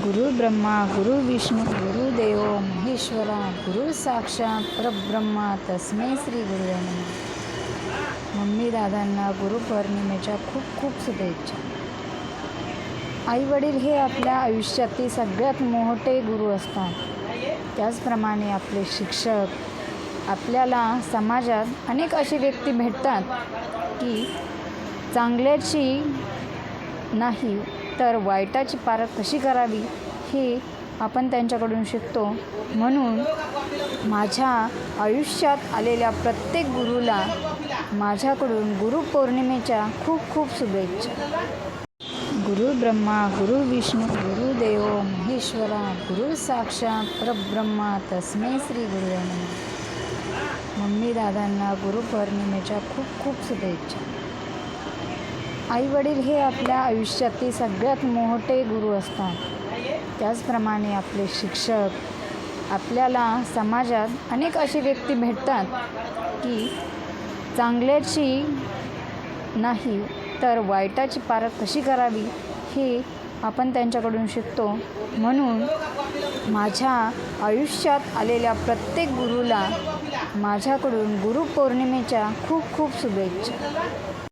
गुरु ब्रह्मा गुरु विष्णू गुरुदेव महेश्वरा गुरु साक्षात परब्रह्मा तस्मै श्री गुरुवे नमः। मम्मी दादांना गुरुपौर्णिमेच्या खूप खूप शुभेच्छा। आईवडील हे आपल्या आयुष्यातील सगळ्यात मोठे गुरु असतात। त्याचप्रमाणे आपले शिक्षक आपल्याला समाजात अनेक अशी व्यक्ती भेटतात की चांगल्याची नाही तर वाईटाची पारख कशी करावी हे आपण त्यांच्याकडून शिकतो। म्हणून माझ्या आयुष्यात आलेल्या प्रत्येक गुरुला माझ्याकडून गुरुपौर्णिमेच्या खूप खूप शुभेच्छा। गुरु ब्रह्मा गुरु विष्णू गुरुदेव महेश्वरा गुरु साक्षात परब्रह्मा तस्मै श्री गुरुवे नमः। मम्मी दादांना गुरुपौर्णिमेच्या खूप खूप शुभेच्छा। आईवडील हे आपल्या आयुष्यातील सगळ्यात मोठे गुरु असतात। त्याचप्रमाणे आपले शिक्षक आपल्याला समाजात अनेक अशी व्यक्ती भेटतात की चांगल्याची नाही तर वाईटाची पारख कशी करावी हे आपण त्यांच्याकडून शिकतो। म्हणून माझ्या आयुष्यात आलेल्या प्रत्येक गुरुला माझ्याकडून गुरुपौर्णिमेच्या खूप खूप शुभेच्छा।